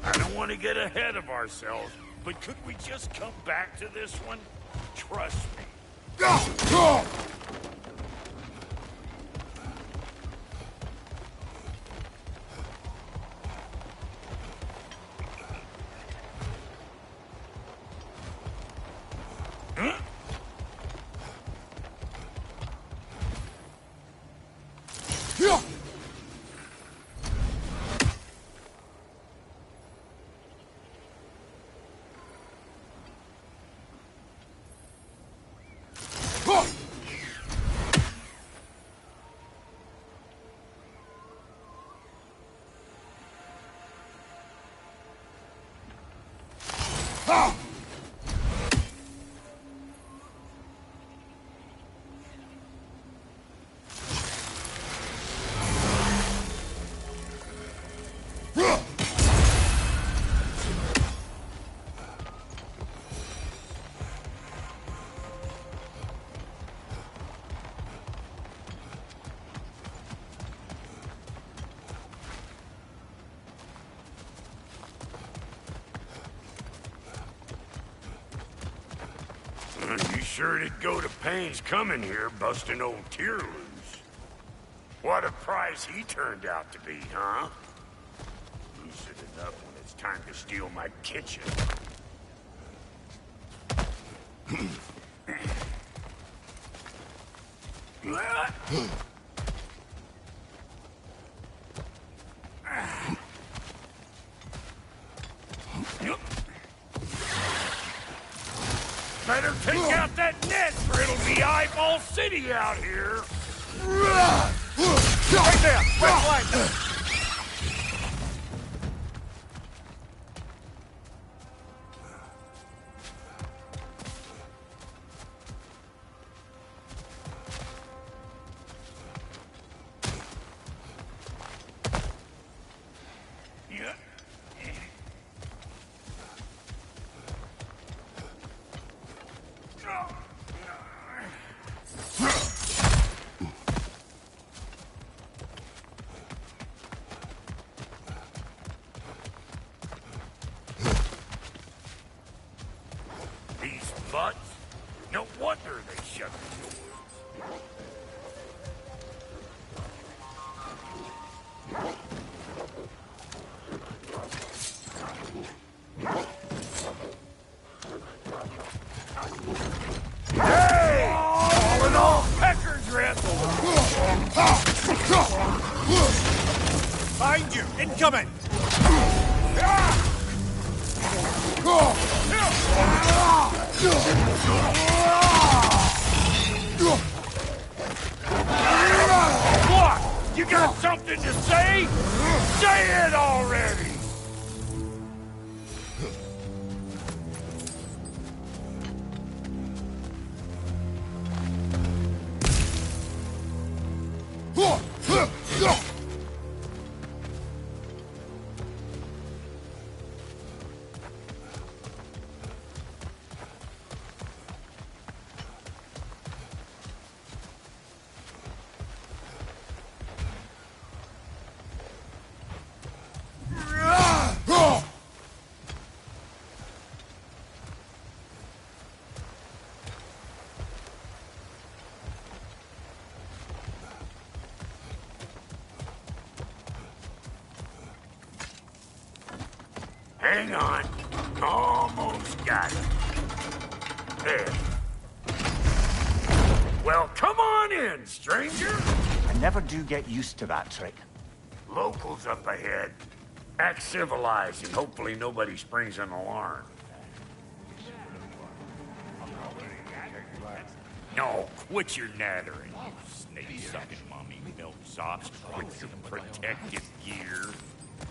[SPEAKER 8] I don't want to get ahead of ourselves, but could we just come back to this one? Trust me. You sure did go to pains coming here, busting old Tear loose. What a prize he turned out to be, huh? Loosen it up when it's time to steal my kitchen. Better take out that net, or it'll be Eyeball City out here.
[SPEAKER 1] Right there! Red flag!
[SPEAKER 8] These butts? No wonder they shut the doors. Hey! All in all, pecker drip!
[SPEAKER 1] Behind you! Incoming!
[SPEAKER 8] What? You got something to say? Say it already! Hang on. Almost got it. There. Well, come on in, stranger.
[SPEAKER 1] I never do get used to that trick.
[SPEAKER 8] Locals up ahead. Act civilized and hopefully nobody springs an alarm. No, quit your nattering, you snake-sucking mommy milksops. Quit your protective gear.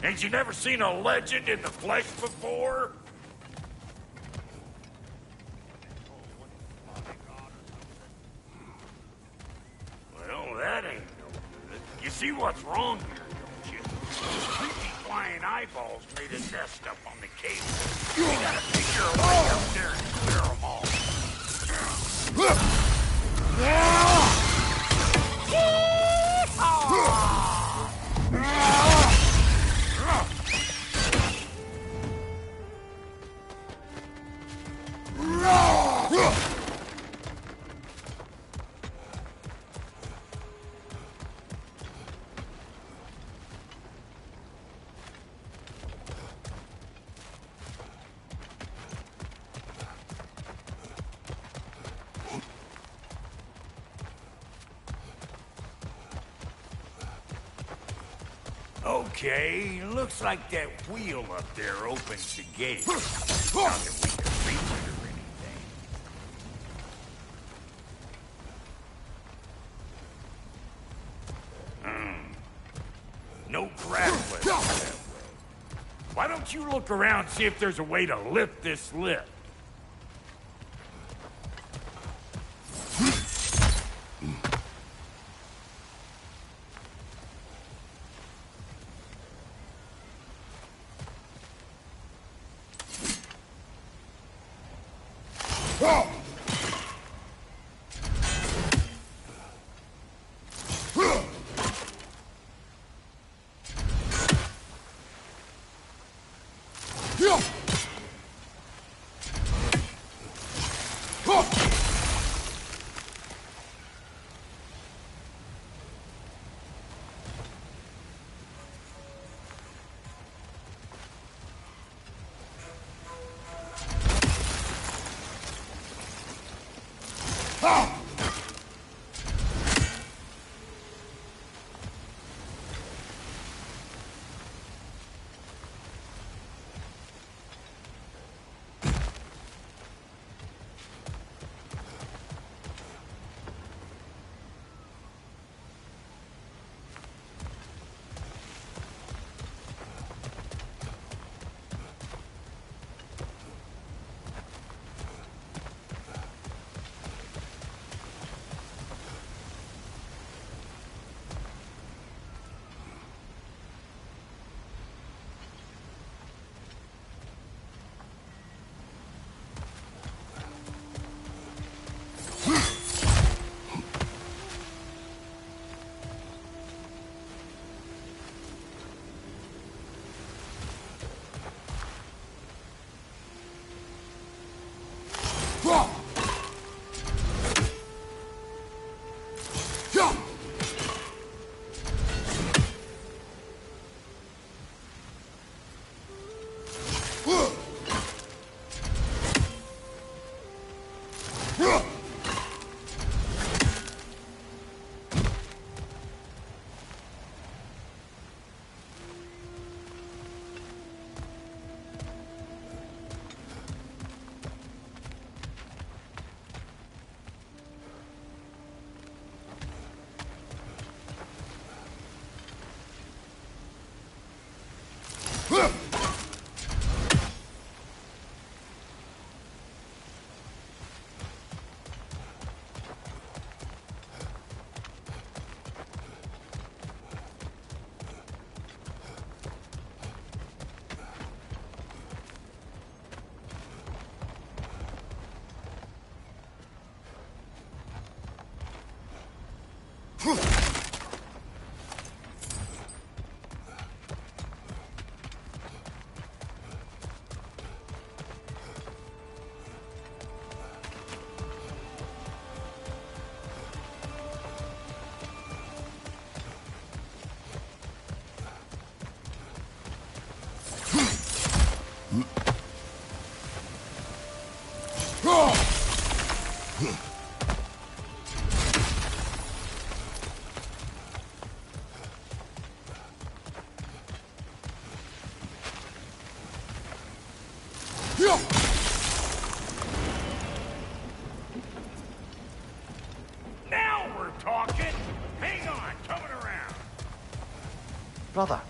[SPEAKER 8] Ain't you never seen a legend in the flesh before? Well, that ain't no good. You see what's wrong here, don't you? Creepy flying eyeballs made a nest up on the cable. We gotta figure a way up there and clear them all. Okay, looks like that wheel up there opens the gate. Not that we can reach it or anything. No grappling that way. Why don't don't you look around, see if there's a way to lift this lift? Now we're talking! Hang on, coming around.
[SPEAKER 1] Brother,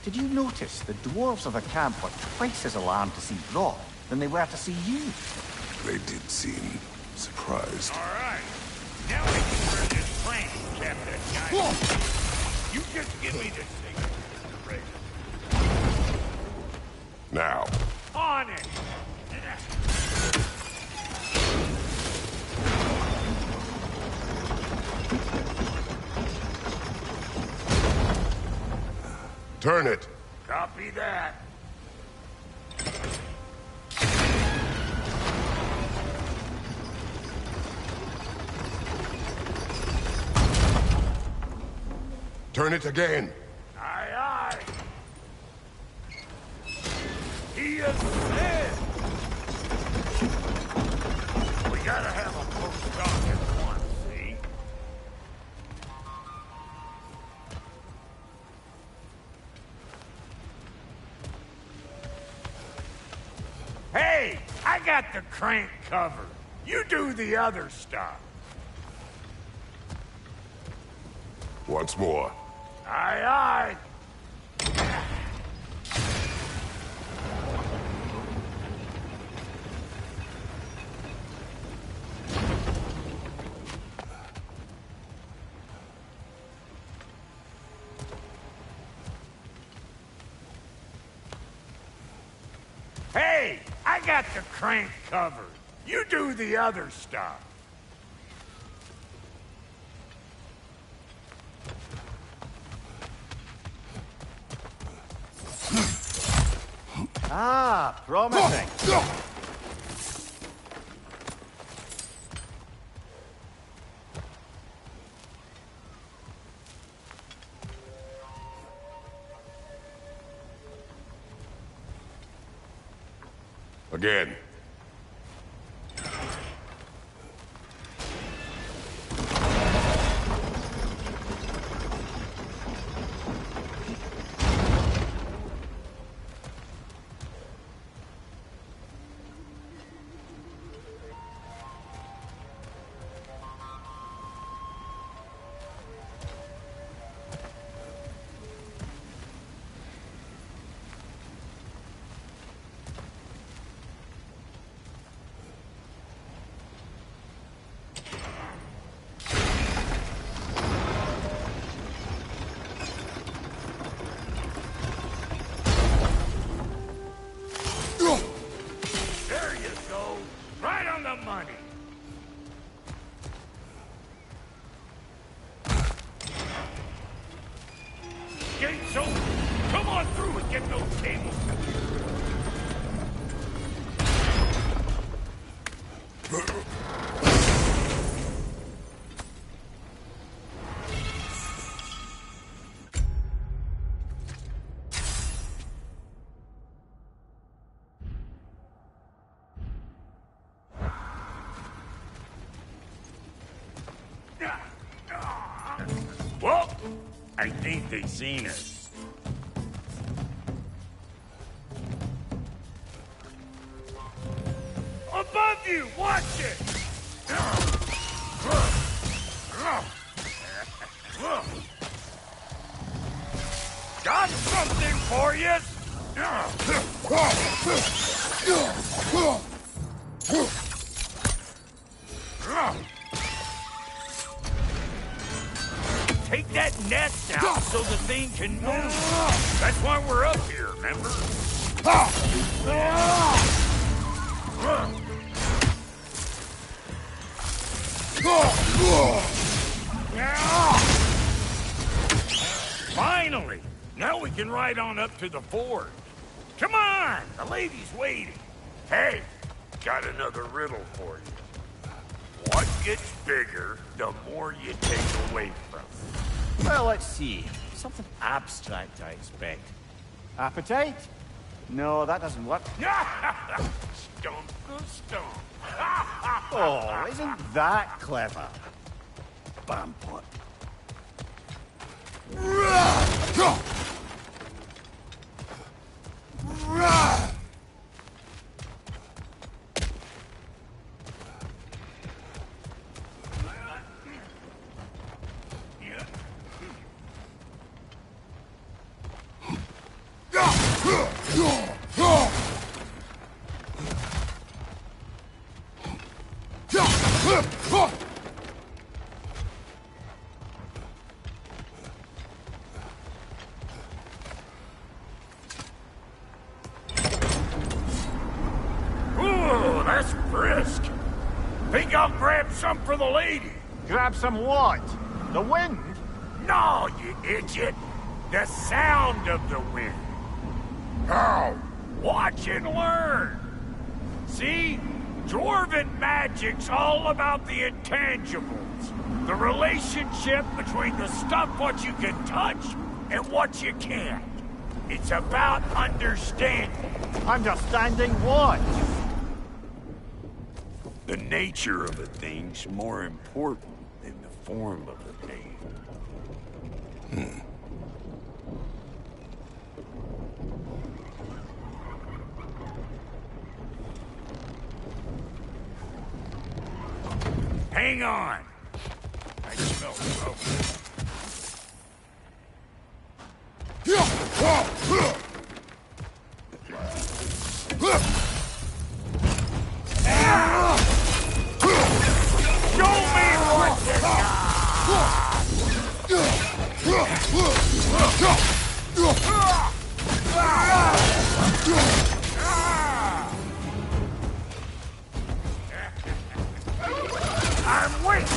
[SPEAKER 1] did you notice the dwarves of the camp were twice as alarmed to see Rock than they were to see you?
[SPEAKER 3] They did seem surprised.
[SPEAKER 8] All right. Now we can turn this plane, Captain Guy. You just give me the signal. Ready.
[SPEAKER 3] Now.
[SPEAKER 8] On it!
[SPEAKER 3] Turn it.
[SPEAKER 8] Copy that.
[SPEAKER 3] Turn it again.
[SPEAKER 8] Aye, aye. He is dead. We gotta have a close talk at once, see? Hey, I got the crank covered. You do the other stuff.
[SPEAKER 3] Once more.
[SPEAKER 8] Aye, aye. I got the crank covered. You do the other stuff.
[SPEAKER 1] Ah, promising.
[SPEAKER 3] Again.
[SPEAKER 8] There you go. Right on the money. Gates open. Come on through and get those cables. Well, I think they seen us. Above you! Watch it! Got something for you! Take that nest out so the thing can move. That's why we're up here, remember? Finally! Now we can ride on up to the forge. Come on! The lady's waiting. Hey, got another riddle for you. What gets bigger, the more you take away from it?
[SPEAKER 1] Well, let's see. Something abstract, I expect. Appetite? No, that doesn't work.
[SPEAKER 8] Stump the stump.
[SPEAKER 1] Oh, isn't that clever? Bampot.
[SPEAKER 8] Ooh, that's brisk. Think I'll grab some for the lady?
[SPEAKER 1] Grab some what? The wind?
[SPEAKER 8] No, you idiot. The sound of the wind.
[SPEAKER 3] How?
[SPEAKER 8] Watch and learn. See? Dwarven magic's all about the intangibles. The relationship between the stuff what you can touch and what you can't. It's about understanding.
[SPEAKER 1] Understanding what?
[SPEAKER 8] The nature of a thing's more important than the form of a thing. Hang on. I smell smoke. Show me what you got! I'm waiting!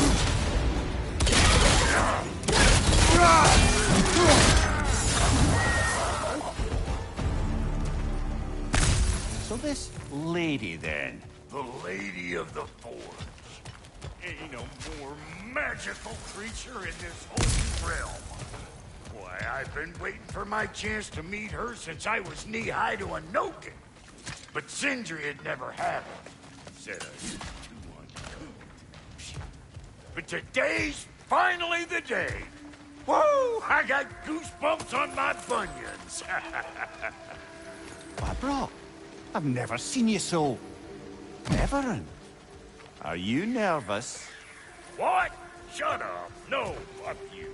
[SPEAKER 1] So this lady, then?
[SPEAKER 8] The Lady of the Forge. Ain't no more magical creature in this whole realm. Why, I've been waiting for my chance to meet her since I was knee-high to a Noken. But Sindri had never had one. Said I was too uncouth. But today's finally the day. Whoa! I got goosebumps on my bunions.
[SPEAKER 1] Why, bro, I've never seen you so... Neverin. Are you nervous?
[SPEAKER 8] What? Shut up. No, fuck you.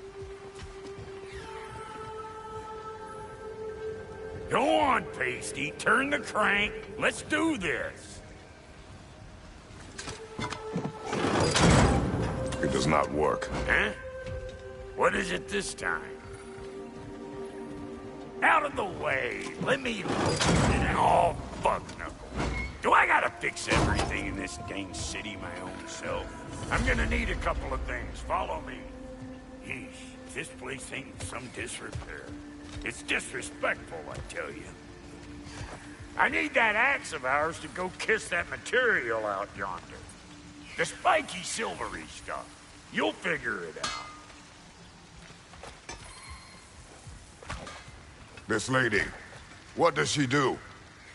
[SPEAKER 8] Go on, Pasty. Turn the crank. Let's do this.
[SPEAKER 3] It does not work.
[SPEAKER 8] Huh? What is it this time? Out of the way. Let me look. Oh, fuck no. Do I gotta fix everything in this dang city my own self? I'm gonna need a couple of things. Follow me. Yeesh, this place ain't in some disrepair. It's disrespectful, I tell you. I need that axe of ours to go kiss that material out yonder. The spiky, silvery stuff. You'll figure it out.
[SPEAKER 3] This lady, what does she do?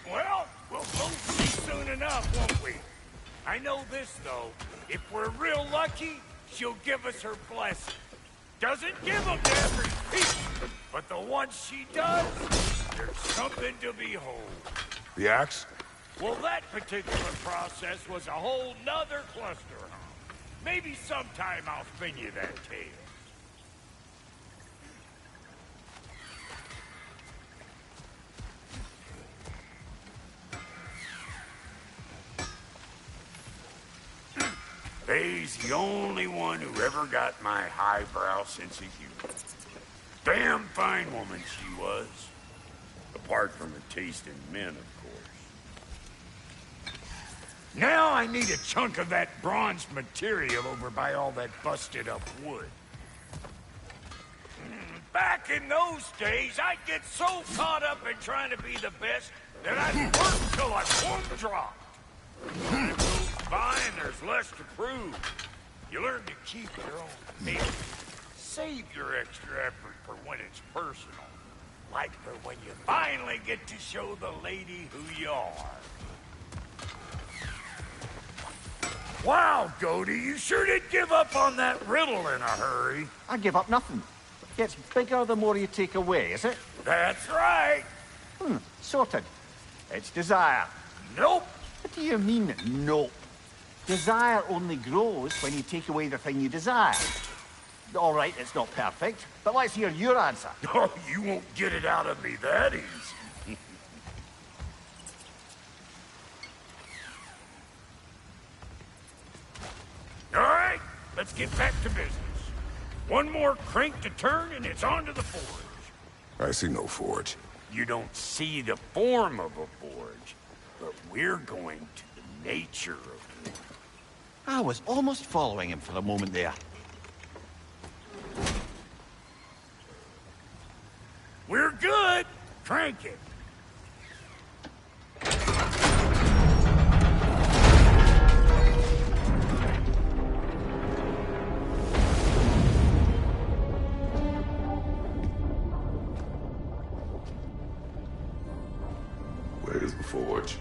[SPEAKER 8] Well, we'll both see soon enough, won't we? I know this, though. If we're real lucky, she'll give us her blessing. Doesn't give them to every piece, but the ones she does, there's something to behold.
[SPEAKER 3] The axe?
[SPEAKER 8] Well, that particular process was a whole nother cluster, huh? Maybe sometime I'll spin you that tale. Faye's the only one who ever got my highbrow sense of humor. Damn fine woman she was. Apart from her taste in men, of course. Now I need a chunk of that bronze material over by all that busted up wood. Back in those days, I'd get so caught up in trying to be the best that I'd work till I plumb dropped. Time goes by and there's less to prove. You learn to keep your own meat. Save your extra effort for when it's personal. Like for when you finally get to show the lady who you are. Wow, Goaty, you sure did give up on that riddle in a hurry.
[SPEAKER 1] I give up nothing. Gets bigger the more you take away, is it?
[SPEAKER 8] That's right.
[SPEAKER 1] Sorted. It's desire.
[SPEAKER 8] Nope.
[SPEAKER 1] What do you mean, nope? Desire only grows when you take away the thing you desire. All right, it's not perfect, but let's hear your answer.
[SPEAKER 8] Oh, you won't get it out of me that easy. All right, let's get back to business. One more crank to turn and it's on to the forge.
[SPEAKER 3] I see no forge.
[SPEAKER 8] You don't see the form of a forge, but we're going to the nature of one.
[SPEAKER 1] I was almost following him for a moment there.
[SPEAKER 8] We're good. Crank it.
[SPEAKER 3] Where's the forge?